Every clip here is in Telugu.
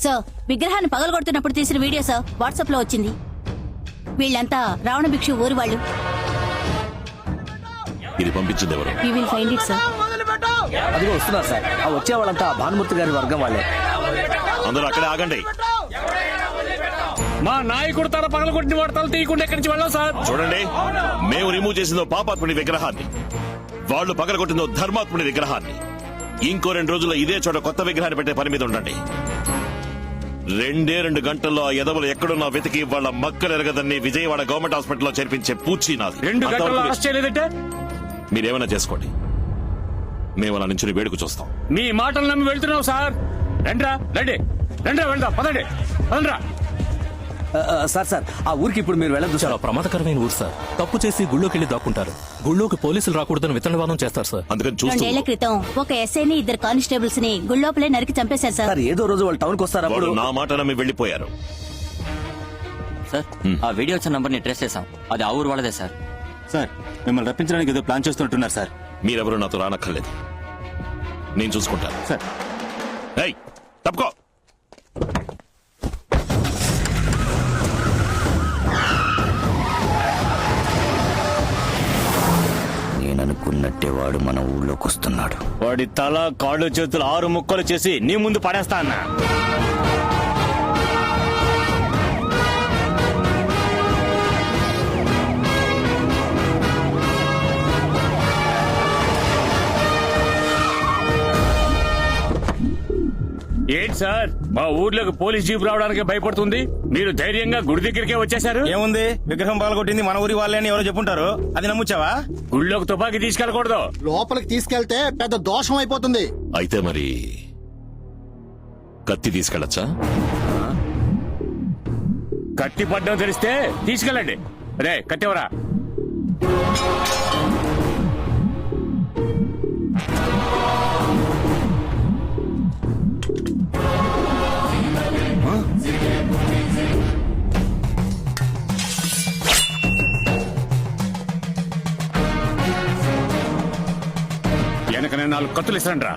సార్ విగ్రహాన్ని పగలగొడుతున్నప్పుడు తీసిన వీడియో సార్ వాట్సాప్ లో వచ్చింది. వీళ్ళంతా రావణ భిక్షు ఊరి వాళ్ళు. ఇది పంపించింది ఎవరు? You will find it sir. అదిగో వస్తున్నారు సార్. ఆ వచ్చే వాళ్ళంతా భానుమూర్తి గారి వర్గం వాళ్ళే. అందరూ అక్కడే ఆగండి. మా నాయకుడు తల పగలగొట్టిన వాడు తల తీయకుండా ఎక్కడి నుంచి వెళ్ళాం సార్. చూడండి, మేము రిమూవ్ చేసిందో పాపాత్ముడి విగ్రహాన్ని, వాళ్ళు పగలగొట్టిందో ధర్మాత్ముడి విగ్రహాన్ని. ఇంకో 2 రోజుల్లో ఇదే చోట కొత్త విగ్రహాన్ని పెట్టే పని మీద ఉండండి. 2 గంటల్లో ఆ ఎదవలు ఎక్కడున్నా వెతికి వాళ్ళ మక్కలు ఎరగదని విజయవాడ గవర్నమెంట్ హాస్పిటల్లో చేర్పించే పూచి నాది. 2 గంటల్లో అరెస్ట్ చేయలేదంటే మీరేమైనా చేసుకోండి, మేము అలా నుంచి వేడుకు చూస్తాం. మీ మాటలు నమ్మి వెళ్తున్నావు సార్. రండ్రా వెళ్దాం. పదండి. సార్ ఆ ఊరికి ఇప్పుడు మీరు వెళ్ళదు. చాలా ప్రమాదకరమైన ఊరు సార్. తప్పు చేసి గుళ్ళోకి వెళ్ళి దాక్కుంటారు. గుళ్ళోకి పోలీసులు రాకూడదని విత్తనవాదం చేస్తారు సార్. అందుకని చూస్తూ 2 ఏళ్ల క్రితం ఒక ఎస్ఐని 2 కానిస్టేబుల్స్ ని గుళ్ళోపలే నరికి చంపేశారు సార్. సార్ ఏదో రోజు వాళ్ళు టౌన్ కి వస్తారు. వాళ్ళు అప్పుడు నా మాట నమ్మి వెళ్లిపోయారు. సార్ ఆ వీడియో వచ్చిన నంబర్ ని ట్రేస్ చేసాం. అది ఆ ఊరు వాళ్ళదే సార్. సార్ మిమ్మల్ని రప్పించడానికి ఏదో ప్లాన్ చేస్తున్నట్టున్నారు సార్. మీరెవరూ నాతో రానక్కర్లేదు, నేను చూసుకుంటాను. సార్ ఏయ్, తప్పుకో. నేననుకున్నట్టే వాడు మన ఊళ్ళోకి వస్తున్నాడు. వాడి తల కాళ్ళు చేతులు 6 ముక్కలు చేసి నీ ముందు పడేస్తా అన్నా. ఏంటి సార్, మా ఊర్లోకి పోలీస్ జీప్ రావడానికి భయపడుతుంది, మీరు ధైర్యంగా గుడి దగ్గరికే వచ్చేసారు. ఏముంది, విగ్రహం పగలగొట్టింది మన ఊరి వాళ్ళే అని ఎవరో చెప్పుంటారు. అది నమ్ముచ్చావా? గుళ్ళోకి తుపాకీ తీసుకెళ్ళకూడదు. లోపలికి తీసుకెళ్తే పెద్ద దోషం అయిపోతుంది. అయితే మరి కత్తి తీసుకెళ్ళచ్చా? కత్తి పడ్డం తెలిస్తే తీసుకెళ్ళండి. రే కత్తివరా. వెనకనే 4 కత్తులు ఇస్తాను రా.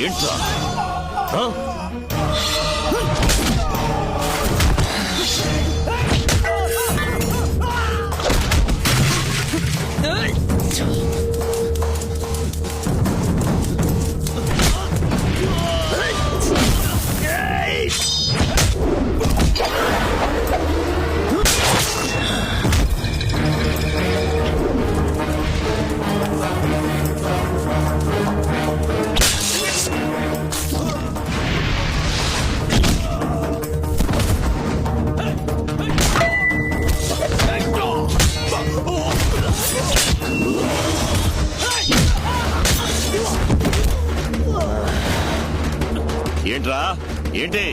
ఏంట్రా? ఏంట్రా? ఏంటి?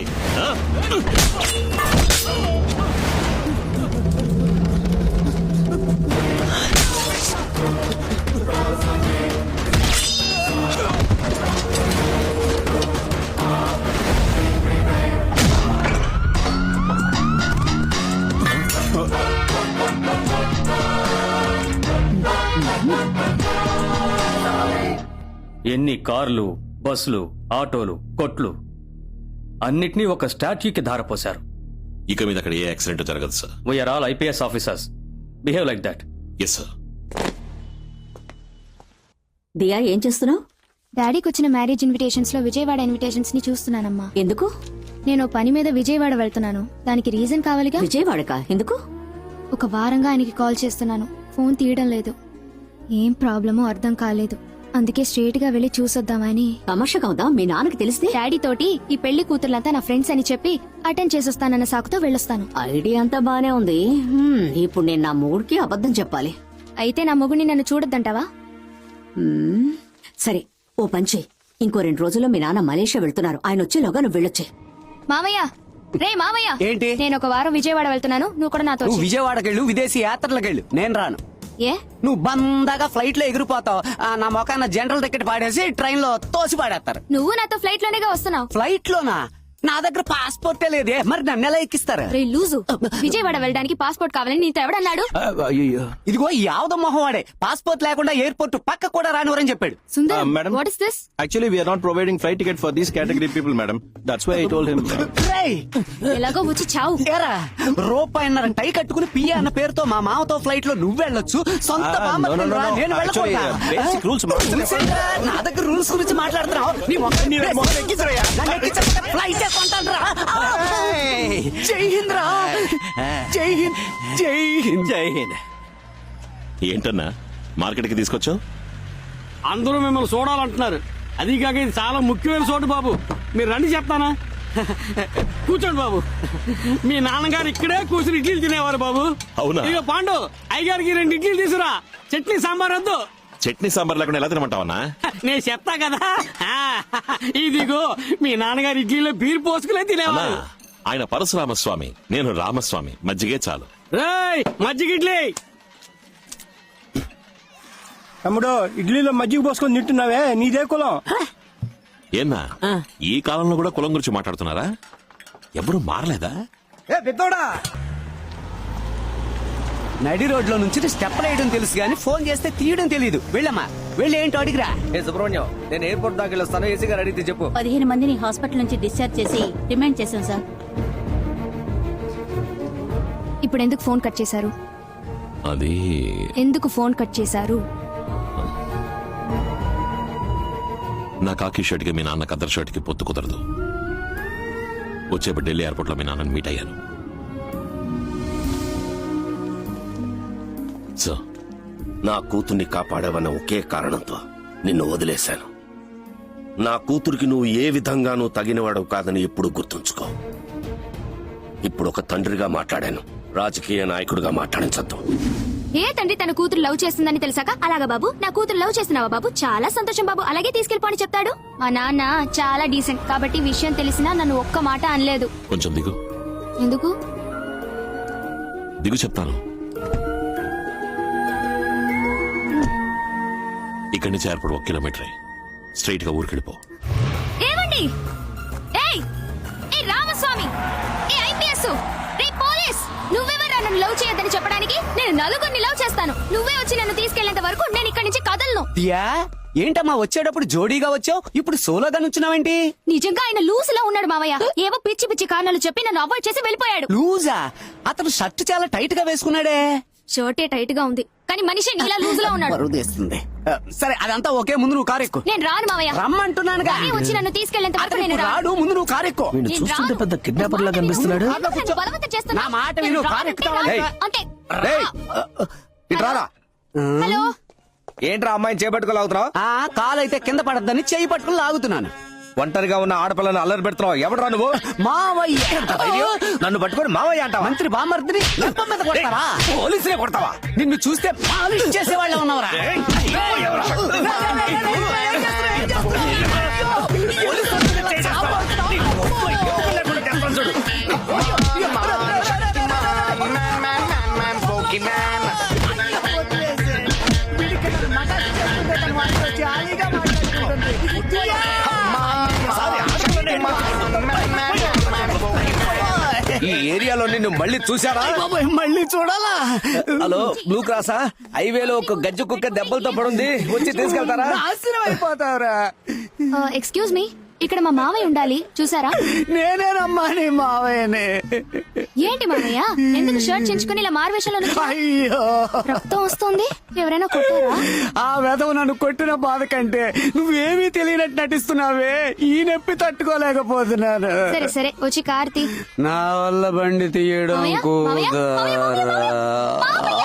ఎన్ని కార్లు, బస్సులు, ఆటోలు, కొట్లు అన్నిటినీ ఒక స్టాట్యూకి ధారపోశారు. ఇక మీద అక్కడ ఏ యాక్సిడెంట్ జరగదు sir. We are IPS officers. Behave like that. Yes sir. Diya ఏం చేస్తున్నావు? డాడీకి వచ్చిన మ్యారేజ్ ఇన్విటేషన్స్ లో విజయవాడ ఇన్విటేషన్స్ ని చూస్తున్నానమ్మా. ఎందుకు? నేను ఓ పని మీద విజయవాడ వెళ్తున్నాను. దానికి రీజన్ కావాలిగా. విజయవాడకా? ఎందుకు? ఒక వారంగా ఆయనకి కాల్ చేస్తున్నాను, ఫోన్ తీయడం లేదు. ఏం ప్రాబ్లమో అర్థం కాలేదు. అందుకే స్ట్రేట్ గా వెళ్లి చూసొద్దామని. తమాషగా ఉందా? మీ నాన్నకి తెలిస్తే? డాడీ తోటి ఈ పెళ్లి కూతుర్లంతా నా ఫ్రెండ్స్ అని చెప్పి అటెండ్ చేసొస్తానన్న సాకుతో వెళ్ళొస్తాను. ఐడియా అంతా బానే ఉంది. ఇప్పుడు నేను నా మూడికి అబద్ధం చెప్పాలి. అయితే నా మొగుడిని నన్ను చూడొద్దంటావా? సరే, ఓ పంచే. ఇంకో 2 రోజుల్లో మీ నాన్న మలేషియా వెళ్తున్నారు. ఆయన వచ్చేలోగా నువ్వు వెళ్ళొచ్చే. మావయ్య, రే మావయ్య. ఏంటి? నేను ఒక వారం విజయవాడ వెళ్తున్నాను, నువ్వు కూడా నాతో నువ్వు వచ్చేయ్. విజయవాడకెళ్ళు, విదేశీ యాత్రలకెళ్ళు, నేను రాను. ఏ? నువ్వు బందాగా ఫ్లైట్ లో ఎగిరిపోతావు. నా మొఖాన జనరల్ టికెట్ పాడేసి ట్రైన్ లో తోసి పాడేస్తారు. నువ్వు నాతో ఫ్లైట్ లోనేగా వస్తున్నావు. ఫ్లైట్ లోనా? నా దగ్గర పాస్పోర్టే లేదే, మరి నన్ను ఎలా ఎక్కిస్తారా? రే లూజు, విజయవాడ వెళ్ళడానికి పాస్పోర్ట్ కావాలని నీతో ఎవడన్నాడు? ఇదిగో యావద మొహం వాడే పాస్పోర్ట్ లేకుండా ఎయిర్పోర్ట్ పక్క కూడా రానివరని చెప్పాడు. Sundar, madam. What is this? Actually, we are not providing flight ticket for these category people, madam. That's why I told him. రేయ్, ఎలాగో వచ్చి చావు. ఏరా, రూపాయన్నర టై కట్టుకుని పియ్య అన్న పేరుతో మా మామతో ఫ్లైట్ లో నువ్వు వెళ్ళొచ్చు, సొంత బామ్మర్దిని రా, నేను Actually, వెళ్ళకూడదా? basic rules, Rules ఏంట్రా? నా దగ్గర రూల్స్ గురించి మాట్లాడుతున్నావు. నీ మొహం నన్ను ఎక్కించకపోతే ఫ్లైట్ కొంటాను రా. జై హింద్ రా. జై హింద్, జై హింద్, జై హింద్. ఏంటన్నా మార్కెట్ కి తీసుకొచ్చావు? అందరూ మిమ్మల్ని చూడాలంటున్నారు. అది కాక ఇది చాలా ముఖ్యమైన చోటు బాబు. మీరు రండి చెప్తానా? కూర్చోండి బాబు. మీ నాన్నగారు ఇక్కడే కూర్చుని ఇడ్లీలు తినేవారు బాబు. అవునా? ఇక పాండు, అయ్యగారికి 2 ఇడ్లీలు తీసురా. చట్నీ సాంబార్ వద్దు. చట్నీ సాంబార్ లేకుండా ఎలా తినమంటావన్నా? నేను చెప్తా కదా. ఇదిగో మీ నాన్నగారు ఇడ్లీలో బీర్ పోసుకునే అన్నా, తినేవారు. ఆయన పరశురామస్వామి, నేను రామస్వామి. మజ్జిగే చాలు. రేయ్, మజ్జిగ ఇడ్లీ. తమ్ముడు, ఇడ్లీలో మజ్జిగ పోసుకొని తింటున్నావే, నీదే కులం. ఏన్నా ఈ కాలంలో కూడా కులం గురించి మాట్లాడుతున్నారా? ఎవరు మారలేదా? ఏ పెద్దోడా, నడి రోడ్ లో నుంచి స్టెప్ వేయడం తెలుసు గానీ ఫోన్ చేస్తే తీయడం తెలియదు. వెళ్ళమ్మా, వెళ్ళి ఏంటో అడిగిరా. ఏ సుబ్రహ్మణ్యం, నేను ఎయిర్పోర్ట్ దాకా వెళ్ళొస్తాను, ఏసీ గారు అడిగితే చెప్పు. 15 మందిని హాస్పిటల్ నుంచి డిశ్చార్జ్ చేసి రిమైండ్ చేశాం సార్. ఇప్పుడు ఎందుకు ఫోన్ కట్ చేశారు? అది ఎందుకు ఫోన్ కట్ చేశారు? నా కాకి షర్ట్ కి మీ నాన్న కద్దర్ షర్ట్ కి పొత్తు కుదరదు. వచ్చేప్పుడు ఢిల్లీ ఎయిర్పోర్ట్ లో మీ నాన్నని మీట్ అయ్యాను. సార్, నా కూతుర్ని కాపాడావన్న ఒకే కారణంతో నిన్ను వదిలేశాను. నా కూతురికి నువ్వు ఏ విధంగానూ తగినవాడవు కాదని ఎప్పుడు గుర్తుంచుకో. ఇప్పుడు ఒక తండ్రిగా మాట్లాడాను, రాజకీయ నాయకుడిగా మాట్లాడించద్దు. ఏ తండ్రి తన కూతురు లవ్ చేస్తుందని తెలిసాక అలాగా బాబు, నా కూతురు లవ్ చేస్తున్నావా బాబు, చాలా సంతోషం బాబు, అలాగే తీసుకెళ్ళిపోని చెప్తాడు. మా నాన్న చాలా డీసెంట్ కాబట్టి విషయం తెలిసినా నన్ను ఒక్క మాట అనలేదు. కొంచెం దిగు. ఎందుకు? దిగు చెప్తాను. ఇక్కడి నుంచి ఎయిర్పోర్ట్ 1 కిలోమీటర్ స్ట్రైట్ గా ఊరికెళ్ళిపో. ఏమండి? ఏయ్, ఏ రామస్వామి, ఏ ఐపీఎస్, రే పోలీస్, నువ్వెవరా నన్ను లవ్ చేయొద్దని చెప్పడానికి? నేను నలుగురిని లవ్ చేస్తాను. నువ్వే వచ్చి నన్ను తీసుకెళ్లేంత వరకు నేను ఇక్కడి నుంచి కదలను. దియా, ఏంటమ్మా వచ్చేటప్పుడు జోడీగా వచ్చావు, ఇప్పుడు సోలోగా నుంచున్నావేంటి? నిజంగా ఆయన లూజ్ లో ఉన్నాడు మావయ్య. ఏవో పిచ్చి పిచ్చి కారణాలు చెప్పి నన్ను అవాయిడ్ చేసి వెళ్ళిపోయాడు. లూజా? అతను షర్ట్ చాలా టైట్ గా వేసుకున్నాడే. షర్టే టైట్ గా ఉంది కానీ మనిషి నీలా లూజ్ లో ఉన్నాడు. బరువు తీస్తుంది. సరే, అదంతా ఓకే, ముందు నువ్వు కారు ఎక్కు. నేను రాను మావయ్య. రమ్మంటున్నానుగా. కానీ వచ్చి నన్ను తీసుకెళ్లేంత వరకు అతను నేను ఇప్పుడు రాడు, ముందు నువ్వు కారు ఎక్కు. నేను చూస్తుంటే రాను. పెద్ద కిడ్నాపర్ లా కనిపిస్తున్నాడు. నన్ను బలవంతం చేస్తున్నావు. నా మాట నేను విను, రాను కారు అంటే ఎక్కుతావా? రాను. ఏయ్. అంతే. ఇట్రారా. హలో, ఏంట్రా అమ్మాయిని చేపట్టుకోలాగుతున్నావు? కాలైతే కింద పడద్దని చెయ్యి పట్టుకుని లాగుతున్నాను. ఒంటరిగా ఉన్న ఆడపిల్లని అల్లరి పెడుతున్నావు. ఎవడరా నువ్వు? మావయ్య. నన్ను పట్టుకొని మావయ్య అంటావా? మంత్రి బామర్దిని లెప్ప మీద కొడతావా? పోలీసులే కొడతావా? నిన్ను చూస్తే పాలిష్ చేసేవాళ్ళ ఉన్నవరా? ఈ ఏరియాలో నిన్ను మళ్ళీ చూసారా? మళ్ళీ చూడాలా? హలో, బ్లూ క్రాసా? హైవేలో ఒక గజ్జు కుక్క దెబ్బలతో పడుంది, వచ్చి తీసుకెళ్తారా? నాశనం అయిపోతావురా. ఎక్స్క్యూజ్ మీ, ఇక్కడ మా మావయ్య ఉండాలి చూసారా? నేనేనమ్మా నీ మావయ్యనే. ఏంటి మావయ్య ఎందుకు షర్ట్ చించుకుని ఇలా మారువేషంలో నుంచో? అయ్యో, రక్తం వస్తుంది. ఎవరైనా కొట్టారా? ఆ వెధవ నన్ను కొట్టిన బాధ కంటే నువ్వేమీ తెలియనట్టు నటిస్తున్నావే, ఈ నొప్పి తట్టుకోలేకపోతున్నాను. సరే సరే వచ్చి కార్తీ. నా వల్ల బండి తీయడం మావయ్య, మావయ్య, మావయ్య, మావయ్య, మావయ్య.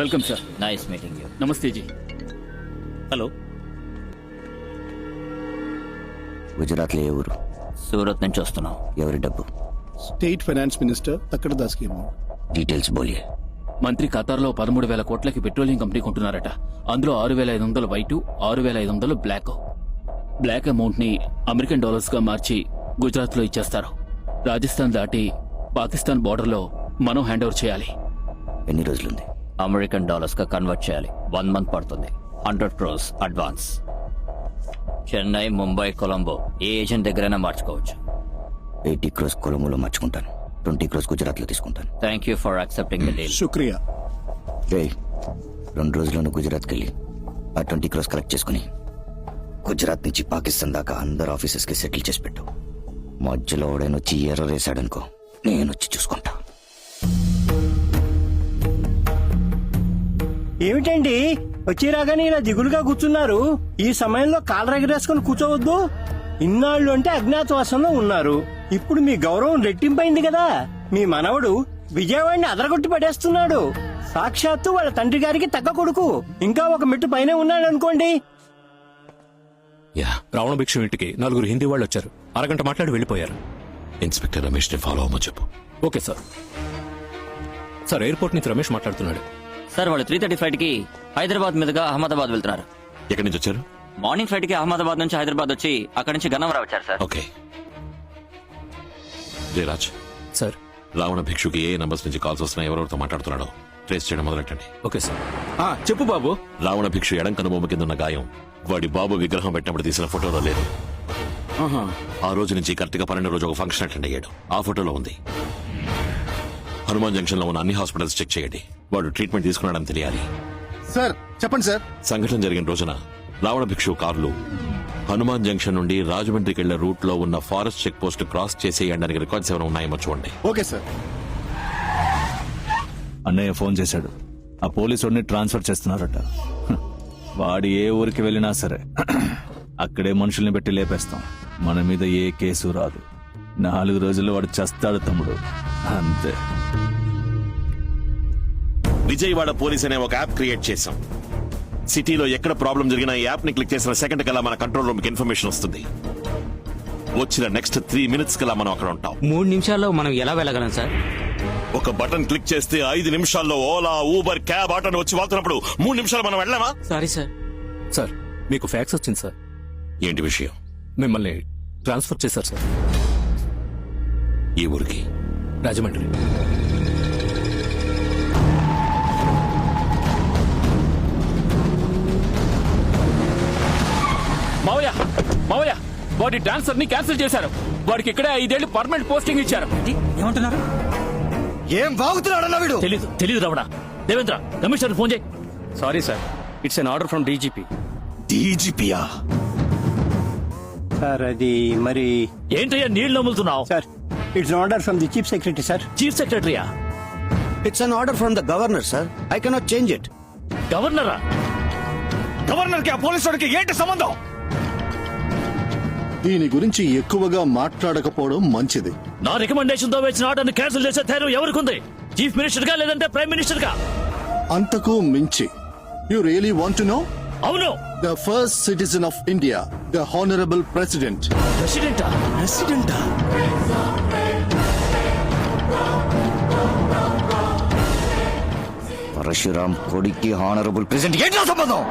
Welcome sir. Nice meeting you. నమస్తే జీ. హలో, గుజరాత్ లో ఏ ఊరు? సూరత్ నుంచి వస్తున్నాం. ఎవరి డబ్బు? స్టేట్ ఫైనాన్స్ మినిస్టర్ తక్కడ దాస్ కి అమౌంట్. డీటెయిల్స్ బోలియే. మంత్రి ఖతార్లో 13,000 కోట్లకి పెట్రోలియం కంపెనీ కొంటున్నారట. అందులో 6,500 వైట్, 6,500 బ్లాక్. బ్లాక్ అమౌంట్ ని అమెరికన్ డాలర్స్ గా మార్చి గుజరాత్ లో ఇచ్చేస్తారు. రాజస్థాన్ దాటి పాకిస్తాన్ బోర్డర్ లో మనం హ్యాండ్ ఓవర్ చేయాలి. ఎన్ని రోజులుంది? అమెరికన్ డాలర్స్ గా కన్వర్ట్ చేయాలి. 1 మంత్ పడుతుంది. 100 crores అడ్వాన్స్. చెన్నై, ముంబై, కొలంబో ఏ ఏజెంట్ దగ్గరైనా మార్చుకోవచ్చు. 80 crores కొలంబోలో మార్చుకుంటాను. 20 crores గుజరాత్ లో తీసుకుంటాను. Thank you for accepting the deal. శుక్రియా. 2 రోజుల్లోనూ గుజరాత్కి వెళ్ళి ఆ 20 crores కలెక్ట్ చేసుకుని గుజరాత్ నుంచి పాకిస్తాన్ దాకా అందరు ఆఫీసెస్ కి సెటిల్ చేసి పెట్టు. మధ్యలో వచ్చి ఎర్ర వేసాడనుకో, నేను వచ్చి చూసుకుంటా. ఏమిటండి వచ్చి రాగానే ఇలా దిగులుగా కూర్చున్నారు? ఈ సమయంలో కాళ్ళ ఎగరేసుకుని కూర్చోవద్దు. ఇన్నాళ్ళు అంటే అజ్ఞాతవాసంలో ఉన్నారు. ఇప్పుడు మీ గౌరవం రెట్టింపైంది కదా. మీ మనవడు విజయవాడిని అదరగొట్టి పడేస్తున్నాడు. సాక్షాత్తు వాళ్ళ తండ్రి గారికి తగ్గ కొడుకు. ఇంకా ఒక మెట్టు పైన ఉన్నాడు అనుకోండి. రావణ భిక్షు ఇంటికి 4 హిందీ వాళ్ళు వచ్చారు. అరగంట మాట్లాడి వెళ్ళిపోయారు. ఇన్స్పెక్టర్ రమేష్ ని ఫాలో అవ్వమని చెప్పు. Okay sir. సార్, ఎయిర్పోర్ట్ నుంచి రమేష్ మాట్లాడుతున్నాడు. సార్ వాళ్ళు 3:30 ఫ్లైట్ కి హైదరాబాద్ మీదుగా అహ్మదాబాద్ వెళ్తున్నారు. ఎక్కడి నుంచి వచ్చారు? మార్నింగ్ ఫ్లైట్ కి అహ్మదాబాద్ నుంచి హైదరాబాద్ వచ్చి అక్కడి నుంచి గన్నవరం వచ్చారు సార్. ఓకే. జయరాజ్, సార్. రావణ భిక్షుకి ఏ నంబర్స్ నుంచి కాల్స్ వస్తున్నాయి, ఎవరెవరితో మాట్లాడుతున్నాడో ట్రేస్ చేయడం మొదలెట్టండి. Okay sir. చెప్పు బాబు. రావణ భిక్షు ఎడం కనుబొమ్మ కింద ఉన్న గాయం వాడి బాబు విగ్రహం పెట్టినప్పుడు తీసిన ఫోటోలో లేదు. ఆ రోజు నుంచి కరెక్ట్ గా 12 రోజు ఒక ఫంక్షన్ అటెండ్ అయ్యాడు. ఆ ఫోటోలో ఉంది. హనుమాన్ జంక్షన్ లో ఉన్న అన్ని హాస్పిటల్స్ చెక్ చేయండి. వాడు ట్రీట్మెంట్ తీసుకున్నాడని తెలియాలి. సార్ చెప్పండి సార్. సంఘటన జరిగిన రోజున రావణ భిక్షు కార్లు హనుమాన్ జంక్షన్ నుండి రాజమండ్రికి వెళ్లే రూట్ లో ఉన్న ఫారెస్ట్ చెక్ పోస్ట్ క్రాస్ చేసేయడానికి రికార్డ్స్ ఏమైనా ఉన్నాయేమో చూడండి. Okay sir. అన్నయ్య ఫోన్ చేశాడు. ఆ పోలీసుడిని ట్రాన్స్ఫర్ చేస్తున్నారట. వాడు ఏ ఊరికి వెళ్ళినా సరే అక్కడే మనుషుల్ని పెట్టి లేపేస్తాం. మన మీద ఏ కేసు రాదు. 4 రోజుల్లో వాడు చస్తాడు తమ్ముడు, అంతే. విజయవాడ పోలీస్ అనే ఒక యాప్ క్రియేట్ చేశాం. సిటీలో ఎక్కడ ప్రాబ్లం జరిగినా ఈ యాప్ ని క్లిక్ చేసిన సెకండ్ కల్లా మన కంట్రోల్ రూమ్ కి ఇన్ఫర్మేషన్ వస్తుంది. వచ్చిన నెక్స్ట్ 3 minutes కల్లా మనం అక్కడ ఉంటాం. 3 నిమిషాల్లో మనం ఎలా వెళ్ళగలం సార్? ఒక బటన్ క్లిక్ చేస్తే 5 నిమిషాల్లో ఓలా, ఊబర్, క్యాబ్, ఆటోని వచ్చి వాళ్తున్నప్పుడు 3 నిమిషాలు మనం వెళ్ళామా? Sorry sir. సార్, మీకు ఫ్యాక్స్ వచ్చింది సార్. ఏంటి విషయం? మిమ్మల్ని ట్రాన్స్ఫర్ చేశారు సార్. ఈ ఊరికి? రాజమండ్రి. మావయ్య, మావయ్య, వాడి ట్రాన్స్ఫర్ ని క్యాన్సిల్ చేశారు. వాడికి ఇక్కడే 5 ఏళ్లు పర్మనెంట్ పోస్టింగ్ ఇచ్చారు. ఏమంటున్నారు? ఏం బాగుతున్నాడన్నా వీడు? తెలీదు రమణ. దేవేంద్ర, కమిషనర్ ఫోన్ చేయి. Sorry sir, it's an order from DGP. డీజీపీయా? సార్ అది మరి ఏంటయ్యా నీళ్లు నమ్ములుతున్నావు? Sir, it's an order from the chief secretary sir. Chief సెక్రటరీయా? It's an order from the governor sir. I cannot change it. గవర్నరా? గవర్నర్ కి ఆ పోలీసుడికి ఏంటి సంబంధం? దీని గురించి ఎక్కువగా మాట్లాడకపోవడం మంచిది. నా రికమెండేషన్ తో వేసిన ఆర్డర్ ని క్యాన్సిల్ చేసే ధైర్యం ఎవరికుంది? చీఫ్ మినిస్టర్ గా లేదంటే ప్రైమ్ మినిస్టర్ గా? అంతకు మించి you really want to know? అవును. The first citizen of India, the honourable president. ప్రెసిడెంటా? ప్రెసిడెంటా? పరశురామ్ కొడుక్కి హానరబుల్ ప్రెసిడెంట్ ఏంటో సంబంధం?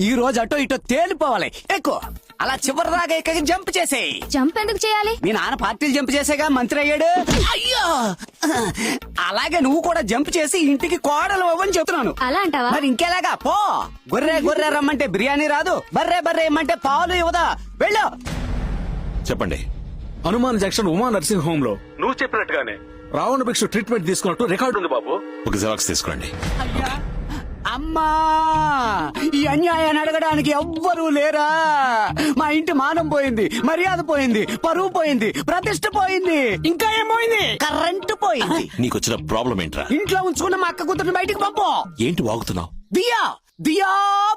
ఈ రోజు అటో ఇటో తేలిపోవాలి. ఎక్కువ అలా చివరి దాకా ఎక్కడికి జంప్ చేసేయి. జంప్ ఎందుకు చేయాలి? మీ నాన్న పార్టీలు జంప్ చేసేగా మంత్రి అయ్యాడు. అయ్యో, అలాగే నువ్వు కూడా జంప్ చేసి ఇంటికి కోడలు అవ్వని చెప్తున్నాను. అలా అంటావా? మరి ఇంకెలాగా? పో. గొర్రె గొర్రె రమ్మంటే బిర్యానీ రాదు, బర్రె బర్రె ఇమ్మంటే పాలు ఇవ్వదా? వెళ్ళు. చెప్పండి, Hanuman junction Uma nursing home లో నువ్వు చెప్పినట్టుగానే రావణ భిక్షు ట్రీట్మెంట్ తీసుకున్నట్టు రికార్డు ఉంది బాబు. ఒక జిరాక్స్ తీసుకోండి. అయ్యా అమ్మా, ఈ అన్యాయాన్ని అడగడానికి ఎవ్వరూ లేరా? మా ఇంటి మానం పోయింది, మర్యాద పోయింది, పరువు పోయింది, ప్రతిష్ట పోయింది, ఇంకా ఏం పోయింది? కరెంటు పోయింది. నీకొచ్చిన ప్రాబ్లం ఏంట్రా? ఇంట్లో ఉంచుకున్న మా అక్క కూతుర్ని బయటికి పంపు. ఏంటి వాగుతున్నావు? దియా దియా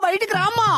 బయటికి రామ్మా.